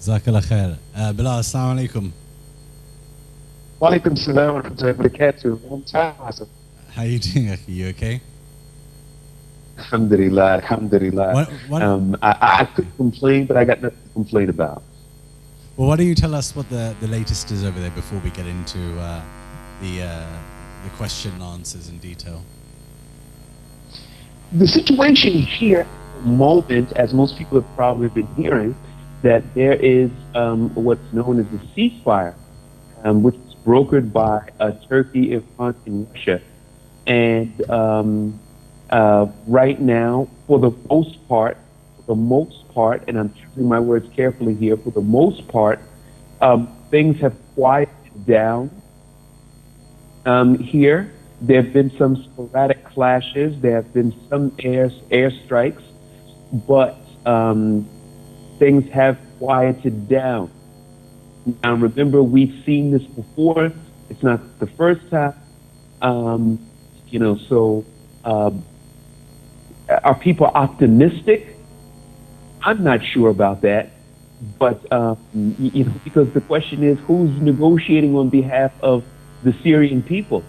Jazakallah khair. Bilal, assalamu alaikum. Walaikum salam wa rahmatullahi wa barakatuh. Long time, Hassan. How you doing, Akhi? You okay? Alhamdulillah, alhamdulillah. I could complain, but I got nothing to complain about. Well, why don't you tell us what the latest is over there before we get into the question and answers in detail? The situation here at the moment, as most people have probably been hearing, that there is what's known as a ceasefire, which is brokered by Turkey, Iran, and Russia. And right now, for the most part, and I'm choosing my words carefully here, for the most part, things have quieted down here. There have been some sporadic clashes. There have been some airstrikes, but things have quieted down. Now, remember, we've seen this before. It's not the first time. So are people optimistic? I'm not sure about that. But, because the question is, who's negotiating on behalf of the Syrian people?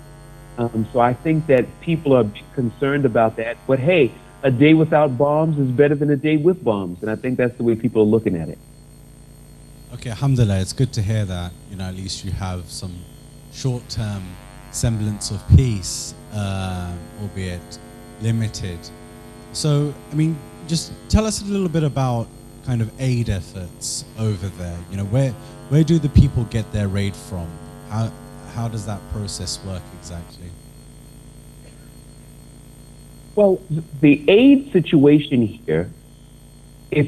So I think that people are concerned about that. But hey, a day without bombs is better than a day with bombs. And I think that's the way people are looking at it. Okay, alhamdulillah, it's good to hear that, at least you have some short-term semblance of peace, albeit limited. So, just tell us a little bit about kind of aid efforts over there. Where do the people get their aid from? How does that process work exactly? Well, the aid situation here, I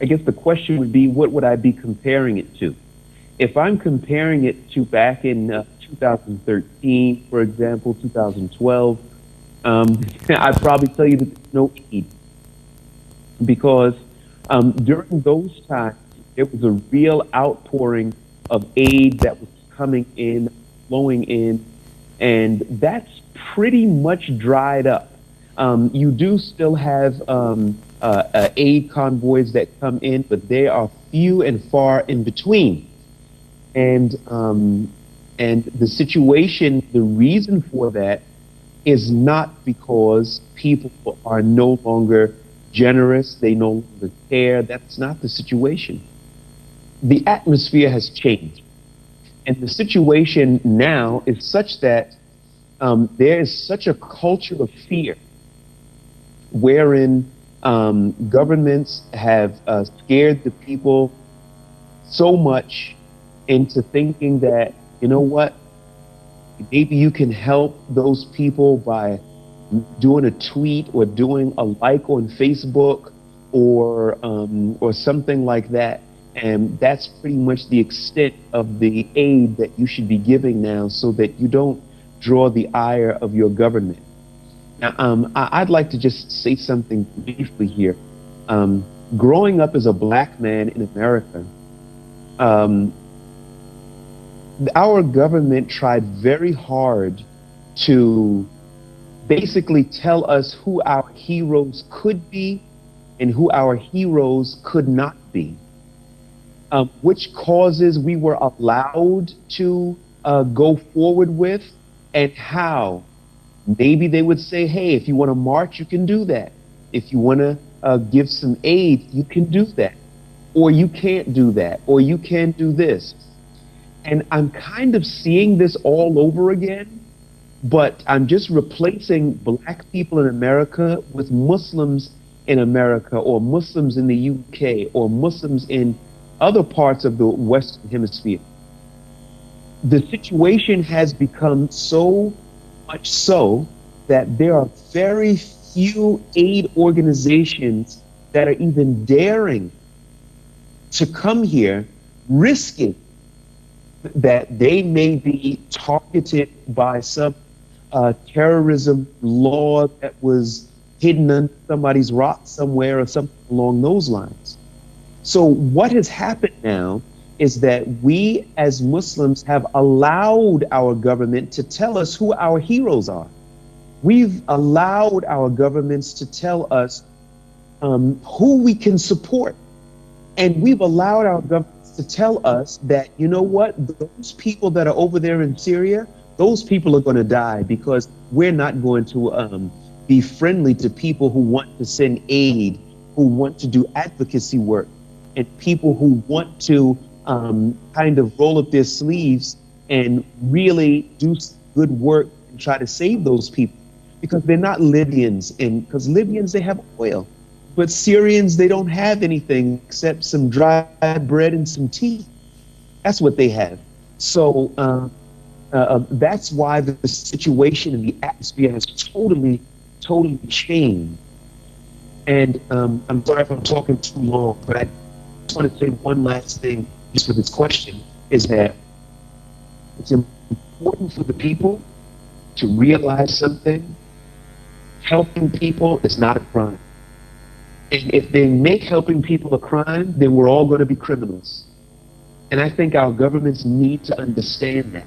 guess the question would be, what would I be comparing it to? If I'm comparing it to back in 2013, for example, 2012, I'd probably tell you that there's no aid. Because during those times, there was a real outpouring of aid that was coming in, flowing in, and that's pretty much dried up. You do still have aid convoys that come in, but they are few and far in between. And the situation, the reason for that is not because people are no longer generous, they no longer care. That's not the situation. The atmosphere has changed. And the situation now is such that there is such a culture of fear wherein governments have scared the people so much into thinking that, you know what, maybe you can help those people by doing a tweet or doing a like on Facebook or something like that. And that's pretty much the extent of the aid that you should be giving now, so that you don't draw the ire of your government. Now, I'd like to just say something briefly here. Growing up as a black man in America, our government tried very hard to basically tell us who our heroes could be and who our heroes could not be. Which causes we were allowed to go forward with, and how. Maybe they would say, hey, if you want to march, you can do that. If you want to give some aid, you can do that. Or you can't do that. Or you can do this. And I'm kind of seeing this all over again, but I'm just replacing black people in America with Muslims in America, or Muslims in the UK, or Muslims in other parts of the Western Hemisphere. The situation has become so much so that there are very few aid organizations that are even daring to come here, risking that they may be targeted by some terrorism law that was hidden under somebody's rock somewhere or something along those lines. So what has happened now is that we as Muslims have allowed our government to tell us who our heroes are. We've allowed our governments to tell us who we can support. And we've allowed our governments to tell us that, you know what, those people that are over there in Syria, those people are going to die because we're not going to be friendly to people who want to send aid, who want to do advocacy work, and people who want to kind of roll up their sleeves and really do good work and try to save those people, because they're not Libyans, and because Libyans, they have oil. But Syrians, they don't have anything except some dry bread and some tea. That's what they have. So that's why the situation and the atmosphere has totally, totally changed. And I'm sorry if I'm talking too long, but I just want to say one last thing just for this question, is that it's important for the people to realize something. Helping people is not a crime. And if they make helping people a crime, then we're all going to be criminals. And I think our governments need to understand that,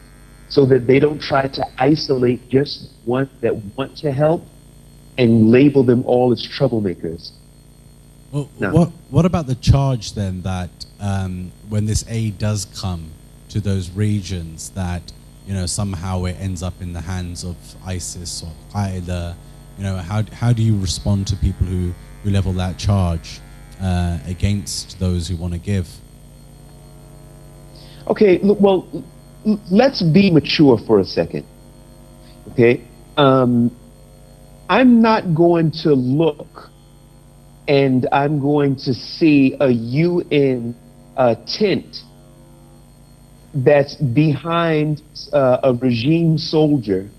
so that they don't try to isolate just ones that want to help and label them all as troublemakers. Well, no. What about the charge then that when this aid does come to those regions, that somehow it ends up in the hands of ISIS or Al-Qaeda? How do you respond to people who level that charge against those who want to give? Okay, well, let's be mature for a second. Okay, I'm not going to look and I'm going to see a UN tent that's behind a regime soldier,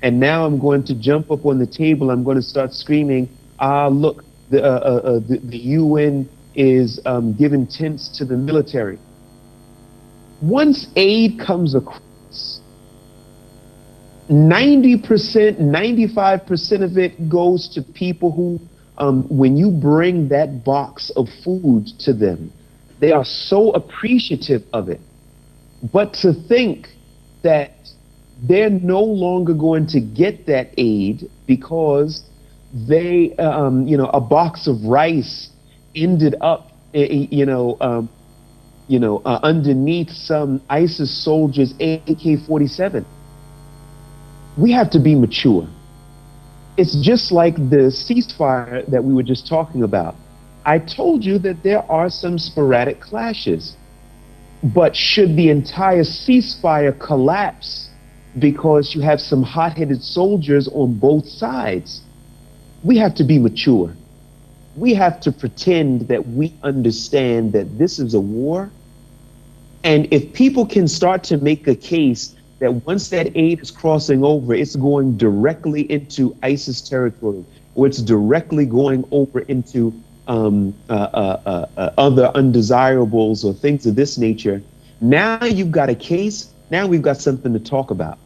and now I'm going to jump up on the table. I'm going to start screaming, look, the UN is giving tents to the military. Once aid comes across, 90%, 95% of it goes to people who, when you bring that box of food to them, they are so appreciative of it. But to think that they're no longer going to get that aid because they, a box of rice ended up, underneath some ISIS soldiers' AK-47. We have to be mature. It's just like the ceasefire that we were just talking about. I told you that there are some sporadic clashes, but should the entire ceasefire collapse because you have some hot-headed soldiers on both sides? We have to be mature. We have to pretend that we understand that this is a war. And if people can start to make a case that once that aid is crossing over, it's going directly into ISIS territory, or it's directly going over into other undesirables or things of this nature, now you've got a case, now we've got something to talk about.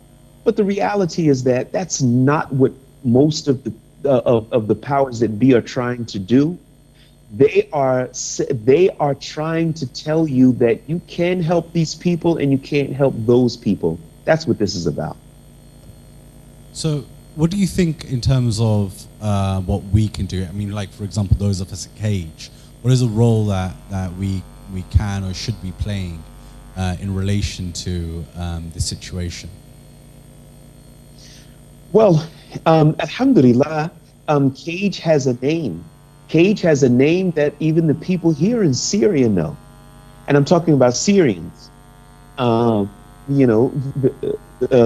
But the reality is that that's not what most of the powers that be are trying to do. They are trying to tell you that you can help these people and you can't help those people. That's what this is about. So what do you think in terms of what we can do? I mean, like, for example, those of us at Cage, what is a role that we can or should be playing in relation to this situation? Well, alhamdulillah, Cage has a name. Cage has a name that even the people here in Syria know. And I'm talking about Syrians. The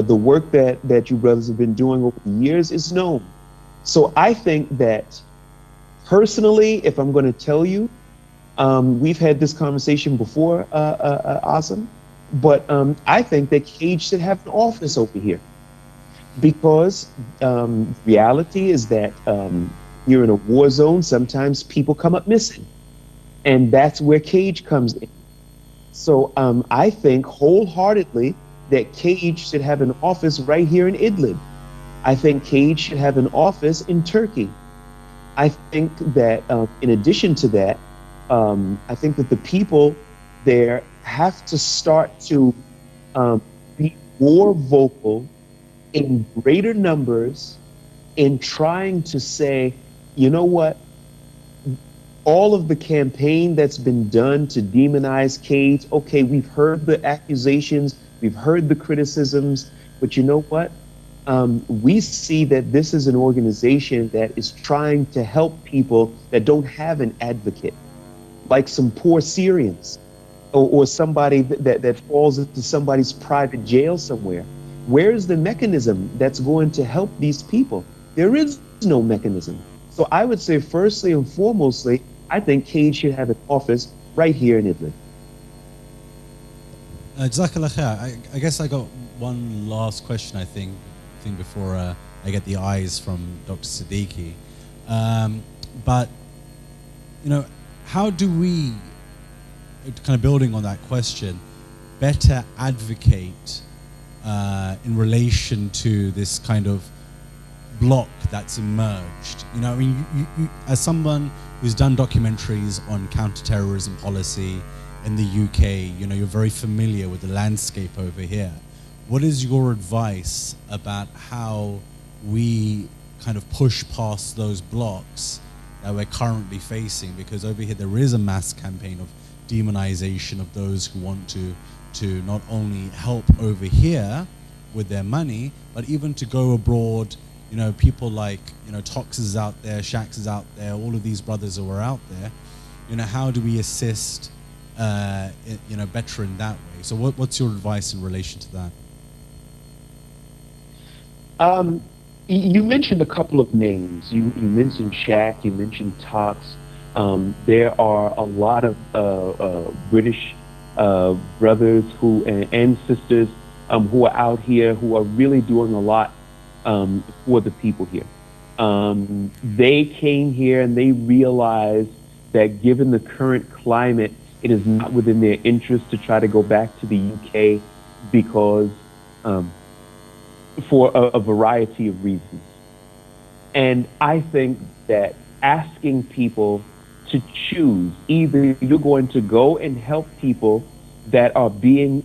work that you brothers have been doing over the years is known. So I think that personally, if I'm going to tell you, we've had this conversation before, Azam, but I think that Cage should have an office over here, because reality is that you're in a war zone. Sometimes people come up missing, and that's where Cage comes in. So I think wholeheartedly that Cage should have an office right here in Idlib. I think Cage should have an office in Turkey. I think that in addition to that, I think that the people there have to start to be more vocal in greater numbers in trying to say, you know what, all of the campaign that's been done to demonize Cage, okay, we've heard the accusations, we've heard the criticisms, but you know what? We see that this is an organization that is trying to help people that don't have an advocate, like some poor Syrians or somebody that falls into somebody's private jail somewhere. Where's the mechanism that's going to help these people? There is no mechanism. So I would say, firstly and foremostly, I think Cage should have an office right here in Idlib. Jazakallah khair. I guess I got one last question, I think before I get the eyes from Dr. Siddiqui. But, you know, how do we, kind of building on that question, better advocate in relation to this kind of block that's emerged? You know, I mean, you, as someone who's done documentaries on counterterrorism policy in the UK, you know, you're very familiar with the landscape over here. What is your advice about how we kind of push past those blocks that we're currently facing? Because over here there is a mass campaign of demonization of those who want to not only help over here with their money, but even to go abroad. You know, people like, you know, Tox is out there, Shax is out there, all of these brothers who are out there. You know, how do we assist, you know, better in that way? So what's your advice in relation to that? You mentioned a couple of names. You mentioned Shaq, you mentioned Tox. There are a lot of British brothers who and sisters who are out here who are really doing a lot for the people here. They came here and they realized that given the current climate, it is not within their interest to try to go back to the UK because for a variety of reasons. And I think that asking people to choose, either you're going to go and help people that are being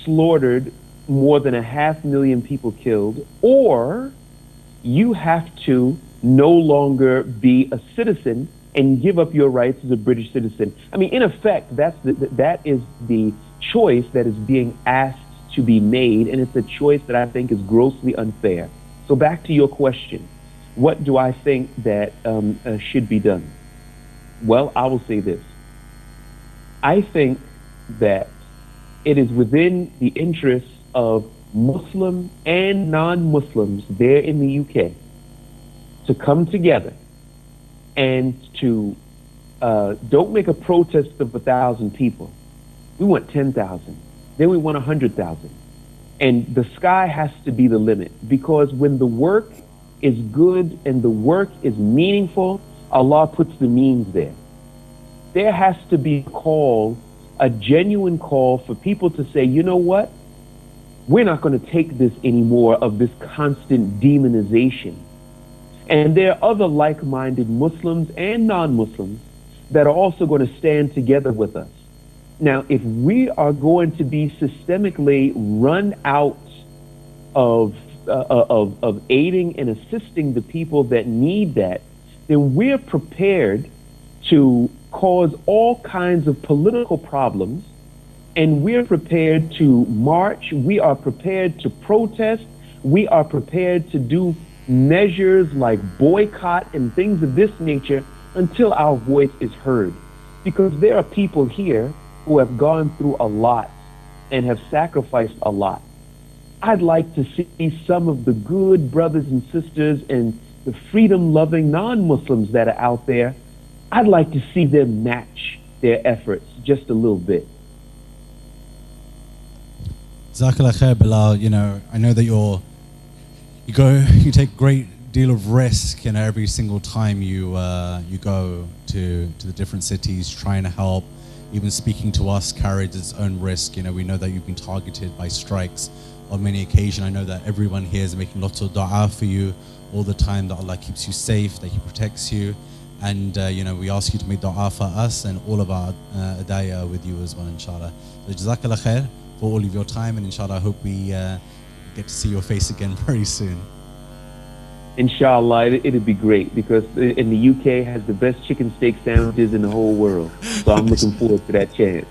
slaughtered, more than 500,000 people killed, or you have to no longer be a citizen and give up your rights as a British citizen. I mean, in effect, that is the choice that is being asked to be made, and it's a choice that I think is grossly unfair. So back to your question, what do I think that should be done? Well, I will say this. I think that it is within the interests of Muslim and non-Muslims there in the UK to come together and to don't make a protest of 1,000 people. We want 10,000. Then we want 100,000. And the sky has to be the limit, because when the work is good and the work is meaningful, Allah puts the means there. There has to be a call, a genuine call for people to say, you know what? We're not going to take this anymore of this constant demonization. And there are other like-minded Muslims and non-Muslims that are also going to stand together with us. Now, if we are going to be systemically run out of aiding and assisting the people that need that, then we're prepared to cause all kinds of political problems, and we're prepared to march, we are prepared to protest, we are prepared to do measures like boycott and things of this nature until our voice is heard. Because there are people here who have gone through a lot and have sacrificed a lot. I'd like to see some of the good brothers and sisters and the freedom-loving non-Muslims that are out there, I'd like to see them match their efforts just a little bit. Jazakallah khair, Bilal. You know, I know that you take great deal of risk, you know, every single time you go to the different cities trying to help. Even speaking to us carried its own risk. You know, we know that you've been targeted by strikes on many occasions. I know that everyone here is making lots of dua for you all the time, that Allah keeps you safe, that He protects you. And, you know, we ask you to make dua for us and all of our adaya with you as well, inshallah. So, Jazakallah khair for all of your time, and inshallah, I hope we get to see your face again very soon. Inshallah, it'd be great because in the UK has the best chicken steak sandwiches in the whole world. So I'm looking forward to that chance.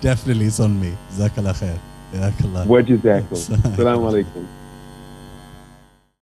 Definitely, it's on me. Jazakallah khair. Jazakallah. Wa jazakum. Assalamu alaikum.